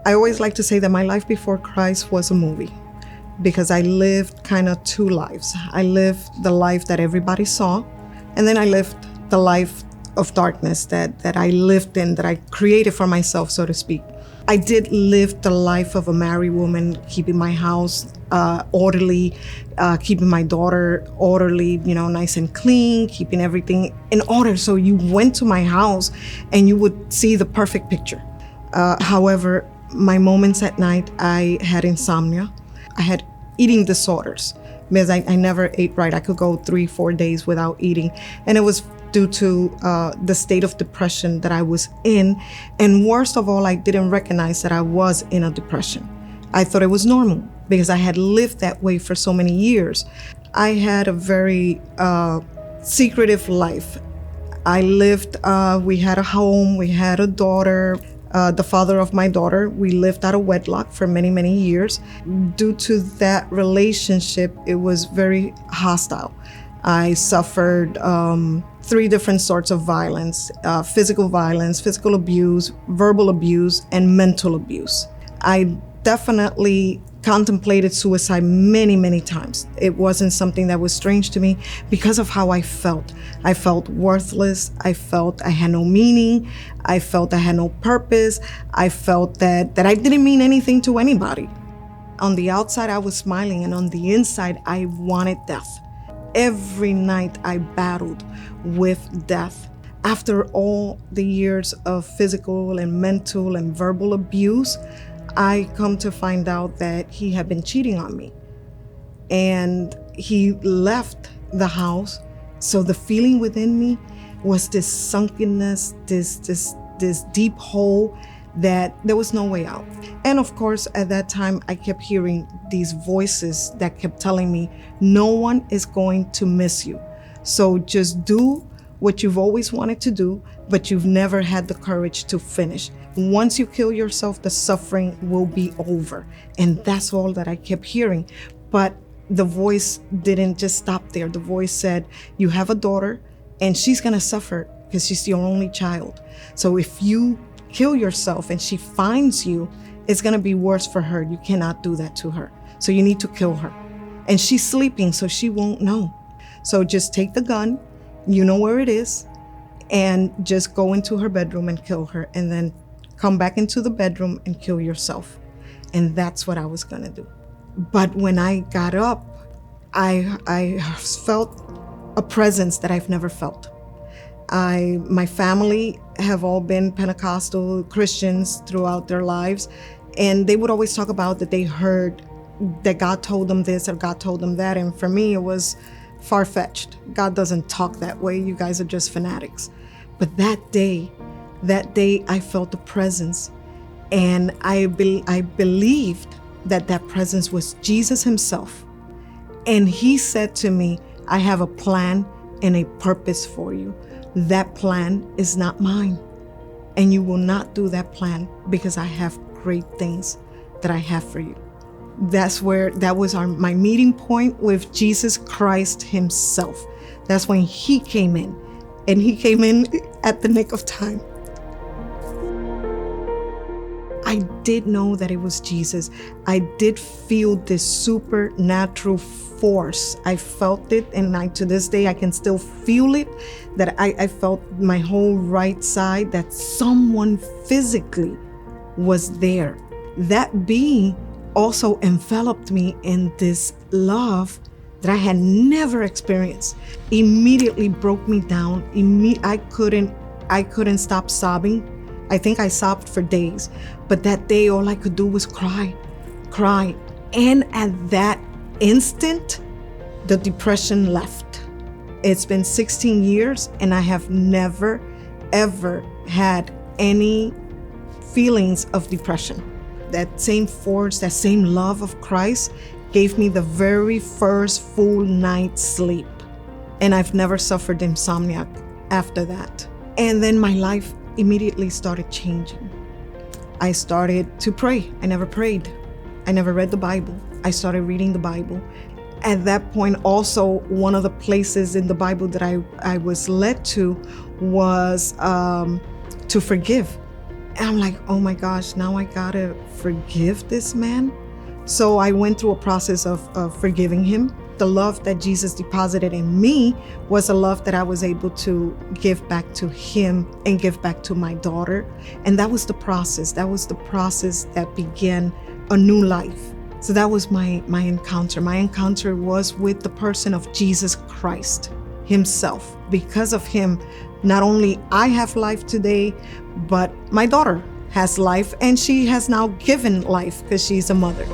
I always like to say that my life before Christ was a movie because I lived kind of two lives. I lived the life that everybody saw, and then I lived the life of darkness that I lived in, that I created for myself, so to speak. I did live the life of a married woman, keeping my house orderly, keeping my daughter orderly, nice and clean, keeping everything in order. So you went to my house and you would see the perfect picture. However, my moments at night, I had insomnia. I had eating disorders because I never ate right. I could go 3-4 days without eating. And it was due to the state of depression that I was in. And worst of all, I didn't recognize that I was in a depression. I thought it was normal because I had lived that way for so many years. I had a very secretive life. I lived, we had a home, we had a daughter. The father of my daughter, we lived out of wedlock for many, many years. Due to that relationship, it was very hostile. I suffered 3 different sorts of violence, physical abuse, verbal abuse, and mental abuse. I definitely contemplated suicide many, many times. It wasn't something that was strange to me because of how I felt. I felt worthless. I felt I had no meaning. I felt I had no purpose. I felt that I didn't mean anything to anybody. On the outside, I was smiling, and on the inside, I wanted death. Every night I battled with death. After all the years of physical and mental and verbal abuse, I come to find out that he had been cheating on me. And he left the house. So the feeling within me was this sunkenness, this deep hole that there was no way out. And of course, at that time, I kept hearing these voices that kept telling me, no one is going to miss you. So just do what you've always wanted to do, but you've never had the courage to finish. Once you kill yourself, the suffering will be over. And that's all that I kept hearing. But the voice didn't just stop there. The voice said, you have a daughter and she's gonna suffer because she's your only child. So if you kill yourself and she finds you, it's gonna be worse for her. You cannot do that to her. So you need to kill her. And she's sleeping, so she won't know. So just take the gun, you know where it is, and just go into her bedroom and kill her, and then come back into the bedroom and kill yourself. And that's what I was gonna do. But when I got up, I felt a presence that I've never felt. My family have all been Pentecostal Christians throughout their lives, and they would always talk about that they heard that God told them this or God told them that. And for me, it was far-fetched. God doesn't talk that way. You guys are just fanatics. But that day I felt the presence, and I believed that presence was Jesus himself. And he said to me, I have a plan and a purpose for you. That plan is not mine. And you will not do that plan because I have great things that I have for you. That was my meeting point with Jesus Christ himself. That's when he came in, and he came in at the nick of time. I did know that it was Jesus. I did feel this supernatural force. I felt it, and to this day, I can still feel it, that I felt my whole right side, that someone physically was there. That being also enveloped me in this love that I had never experienced. Immediately broke me down. I couldn't stop sobbing. I think I sobbed for days. But that day, all I could do was cry. And at that instant, the depression left. It's been 16 years, and I have never, ever had any feelings of depression. That same force, that same love of Christ gave me the very first full night's sleep. And I've never suffered insomnia after that. And then my life immediately started changing. I started to pray. I never prayed. I never read the Bible. I started reading the Bible. At that point, also, one of the places in the Bible that I was led to was to forgive. And I'm like, oh my gosh, now I gotta forgive this man. So I went through a process of forgiving him. The love that Jesus deposited in me was a love that I was able to give back to him and give back to my daughter. And that was the process. That was the process that began a new life. So that was my encounter. My encounter was with the person of Jesus Christ himself. Because of him, not only I have life today, but my daughter has life, and she has now given life because she's a mother.